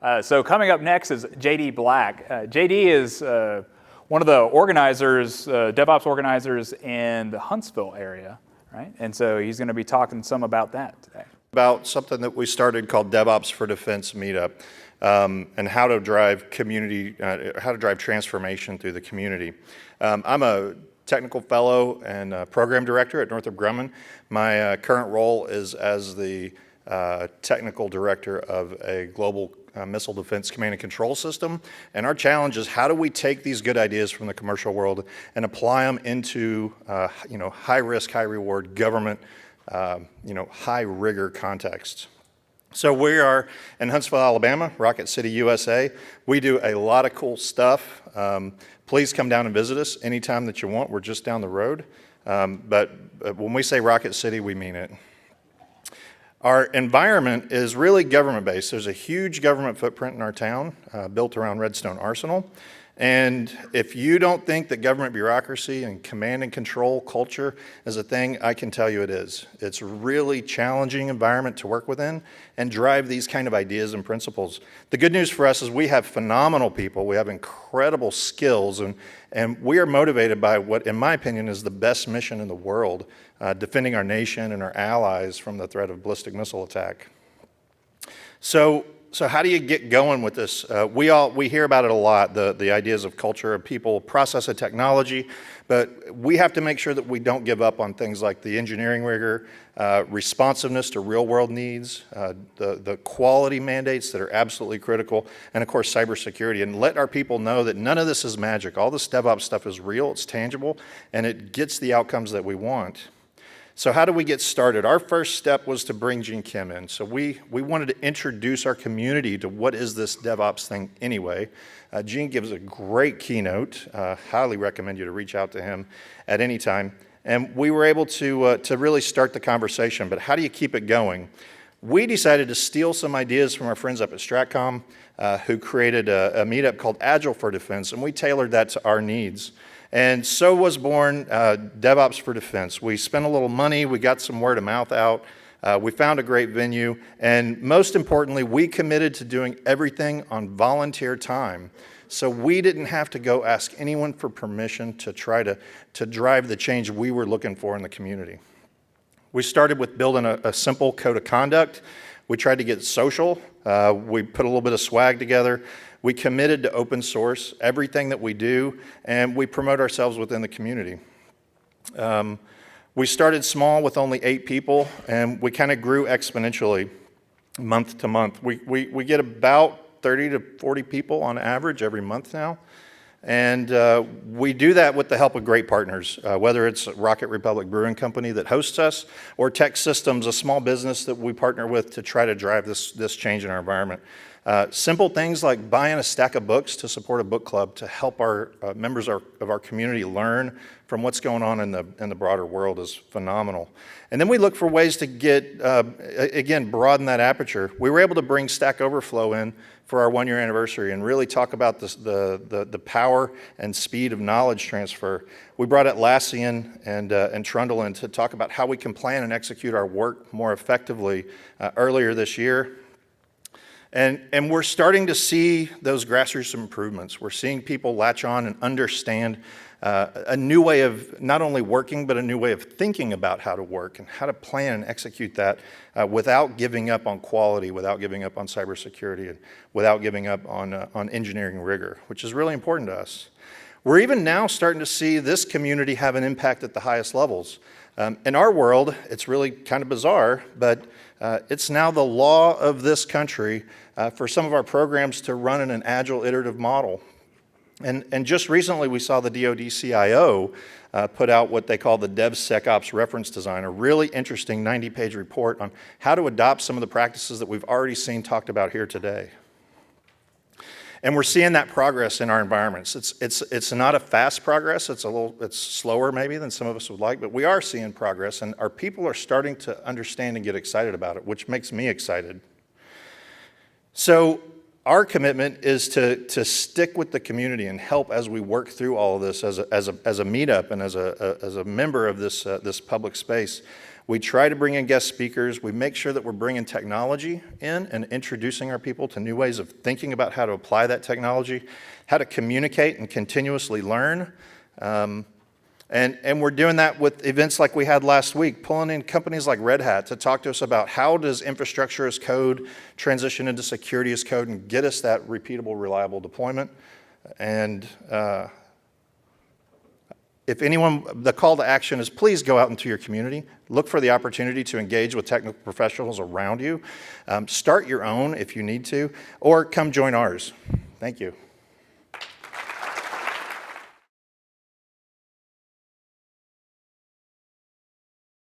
So coming up next is JD Black. JD is one of the organizers, DevOps organizers in the Huntsville area, right? And so he's going to be talking some about that today. About something that we started called Devops for Defense Meetup, and how to drive transformation through the community. I'm a technical fellow and program director at Northrop Grumman. My current role is as the technical director of a global missile defense command and control system. And our challenge is, how do we take these good ideas from the commercial world and apply them into high risk, high reward government, high rigor contexts. So we are in Huntsville, Alabama, Rocket City, USA. We do a lot of cool stuff. Please come down and visit us anytime that you want. We're just down the road. But when we say Rocket City, we mean it. Our environment is really government-based. There's a huge government footprint in our town, built around Redstone Arsenal. And if you don't think that government bureaucracy and command and control culture is a thing, I can tell you it is. It's a really challenging environment to work within and drive these kind of ideas and principles. The good news for us is we have phenomenal people. We have incredible skills, and we are motivated by what, in my opinion, is the best mission in the world, defending our nation and our allies from the threat of ballistic missile attack. So how do you get going with this? We hear about it a lot, the ideas of culture, of people, process of technology, but we have to make sure that we don't give up on things like the engineering rigor, responsiveness to real world needs, the quality mandates that are absolutely critical, and of course cybersecurity, and let our people know that none of this is magic. All this DevOps stuff is real, it's tangible, and it gets the outcomes that we want. So how do we get started? Our first step was to bring Gene Kim in. So we wanted to introduce our community to what is this DevOps thing anyway. Gene gives a great keynote. Highly recommend you to reach out to him at any time. And we were able to really start the conversation. But how do you keep it going? We decided to steal some ideas from our friends up at Stratcom, who created a meetup called Agile for Defense, and we tailored that to our needs. And so was born DevOps for Defense. We spent a little money, we got some word of mouth out, we found a great venue, and most importantly, we committed to doing everything on volunteer time. So we didn't have to go ask anyone for permission to try to drive the change we were looking for in the community. We started with building a simple code of conduct. We tried to get social. We put a little bit of swag together. We committed to open source everything that we do, and we promote ourselves within the community. We started small with only 8 people, and we kind of grew exponentially month to month. We get about 30 to 40 people on average every month now. And we do that with the help of great partners, whether it's Rocket Republic Brewing Company that hosts us, or Tech Systems, a small business that we partner with to try to drive this change in our environment. Simple things like buying a stack of books to support a book club to help our members of our community learn from what's going on in the broader world is phenomenal. And then we look for ways to get, again, broaden that aperture. We were able to bring Stack Overflow in for our 1-year anniversary and really talk about the power and speed of knowledge transfer. We brought Atlassian and Trundle in to talk about how we can plan and execute our work more effectively earlier this year. And we're starting to see those grassroots improvements. We're seeing people latch on and understand a new way of not only working, but a new way of thinking about how to work and how to plan and execute that without giving up on quality, without giving up on cybersecurity, and without giving up on engineering rigor, which is really important to us. We're even now starting to see this community have an impact at the highest levels. In our world, it's really kind of bizarre, but it's now the law of this country for some of our programs to run in an agile iterative model. And just recently we saw the DoD CIO put out what they call the DevSecOps Reference Design, a really interesting 90-page report on how to adopt some of the practices that we've already seen talked about here today. And we're seeing that progress in our environments. It's not a fast progress. It's slower maybe than some of us would like, but we are seeing progress, and our people are starting to understand and get excited about it, which makes me excited. So our commitment is to stick with the community and help as we work through all of this as a meetup and as a member of this public space. We try to bring in guest speakers. We make sure that we're bringing technology in and introducing our people to new ways of thinking about how to apply that technology, how to communicate and continuously learn. And we're doing that with events like we had last week, pulling in companies like Red Hat to talk to us about how does infrastructure as code transition into security as code and get us that repeatable, reliable deployment. And if anyone, the call to action is please go out into your community, look for the opportunity to engage with technical professionals around you, start your own if you need to, or come join ours. Thank you.